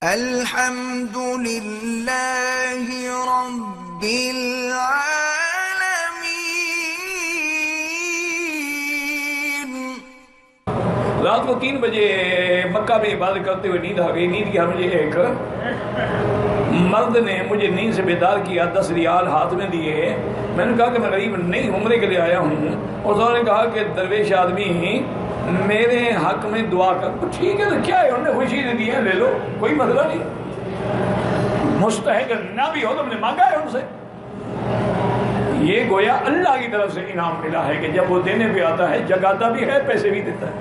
الحمد لله رب العالمين۔ رات کو 3 بجے مکہ میں عبادت کرتے ہوئے نیند آ گئی۔ نیند کی مجھے ایک مرد نے مجھے نیند سے بیدار کیا، 10 ریال ہاتھ میں دیے۔ میں نے کہا کہ میں غریب نہیں عمرے کے لیے آیا ہوں، اور انہوں نے کہا کہ درویش آدمی میرے حق میں دعا کر۔ ٹھیک ہے تو کیا ہے، انہوں نے خوشی سے دی ہے، لے لو، کوئی مسئلہ نہیں۔ مستحق نہ بھی ہو تو ہم نے مانگا ہے ان سے۔ یہ گویا اللہ کی طرف سے انعام ملا ہے کہ جب وہ دینے پہ آتا ہے جگاتا بھی ہے، پیسے بھی دیتا ہے۔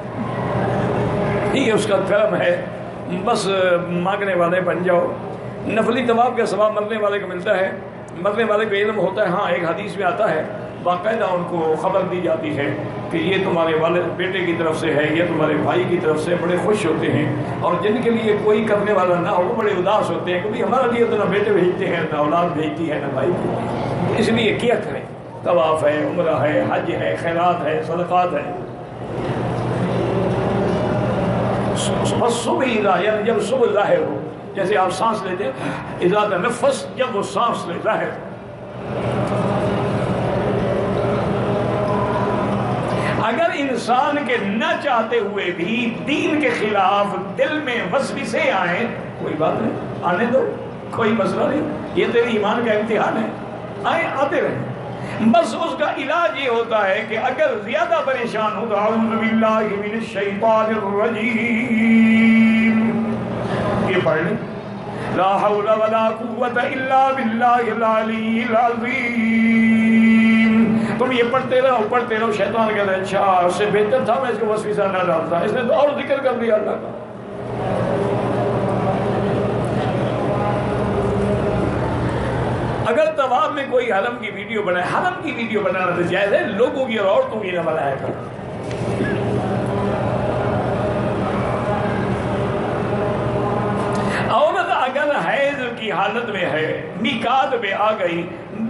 یہ اس کا کرم ہے، بس مانگنے والے بن جاؤ۔ نفلی طواف کا ثواب مرنے والے کو ملتا ہے، مرنے والے کو علم ہوتا ہے۔ ہاں، ایک حدیث میں آتا ہے، باقاعدہ ان کو خبر دی جاتی ہے کہ یہ تمہارے والد بیٹے کی طرف سے ہے، یہ تمہارے بھائی کی طرف سے۔ بڑے خوش ہوتے ہیں، اور جن کے لیے کوئی کرنے والا نہ ہو وہ بڑے اداس ہوتے ہیں، کیونکہ ہمارے لیے تو نہ بیٹے بھیجتے ہیں، نہ اولاد بھیجتی ہے، نہ بھائی بھیجتے ہیں۔ اس لیے کیا کریں، طواف ہے، عمرہ ہے، حج ہے، خیرات ہے، صدقات ہے۔ صبح یعنی جب صبح ظاہر ہو، جیسے آپ سانس لیتے ہیں، اذا تنفس، جب وہ سانس لے ظاہر۔ اگر انسان کے نہ چاہتے ہوئے بھی دین کے خلاف دل میں وسوسے آئیں، کوئی بات نہیں، آنے دو، کوئی مسئلہ نہیں، یہ تیرے ایمان کا امتحان ہے، آئیں، آتے رہیں۔ بس اس کا علاج یہ ہوتا ہے کہ اگر زیادہ پریشان ہو تو اعوذ باللہ من الشیطان الرجیم یہ پڑھ لیں، لا حول ولا قوة الا باللہ العلی العظیم۔ تم یہ پڑھتے رہو، شیطان کہتا ہے اچھا اس سے بہتر تھا میں اس کو وسوسہ نہ ڈالتا، اس نے تو اور ذکر کر دیا اللہ کا۔ اگر طواف میں کوئی حرم کی ویڈیو بنائے، حرم کی ویڈیو بنانا تو جائز ہے، لوگوں کی اور عورتوں کی نہ بنایا کر۔ عورت اگر حیض کی حالت میں ہے، میقات پہ آ گئی،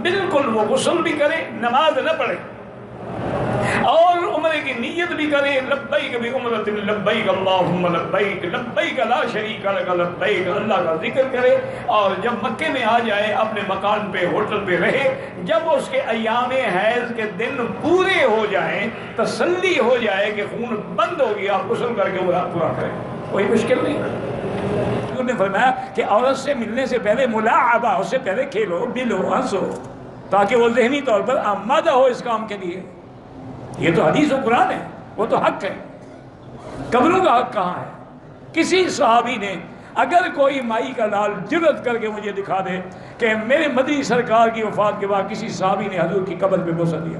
بالکل وہ غسل بھی کرے، نماز نہ پڑھے، اور عمرے کی نیت بھی کرے، لبیک بعمرۃ لبیک اللہم لبیک لبیک لا شریک لک لبیک، اللہ کا ذکر کرے، اور جب مکے میں آ جائے اپنے مکان پہ ہوٹل پہ رہے، جب اس کے ایام حیض کے دن پورے ہو جائیں، تسلی ہو جائے کہ خون بند ہو گیا، غسل کر کے عمرہ پورا کریں، کوئی مشکل نہیں۔ انہوں نے فرمایا کہ عورت سے ملنے سے پہلے ملاعبہ، اس سے پہلے کھیلو، ملو، ہنسو، تاکہ وہ ذہنی طور پر آمادہ ہو اس کام کے لیے۔ یہ تو حدیث و قرآن ہے، وہ تو حق ہے۔ قبروں کا حق کہاں ہے؟ کسی صحابی نے اگر کوئی مائی کا لال جرت کر کے مجھے دکھا دے کہ میرے مدنی سرکار کی وفات کے بعد کسی صحابی نے حضور کی قبر پہ بوسہ دیا۔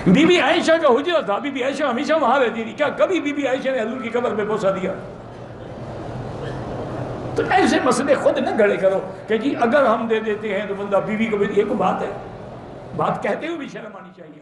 بی بی عائشہ کا حجرہ تھا، بی بی عائشہ ہمیشہ وہاں رہتی تھی، کیا کبھی بی بی عائشہ نے حضور کی قبر پہ بوسہ دیا؟ تو ایسے مسئلے خود نہ گھڑے کرو کہ جی اگر ہم دے دیتے ہیں تو بندہ بیوی کو، یہ کوئی بات ہے؟ بات کہتے ہوئے بھی شرم آنی چاہیے۔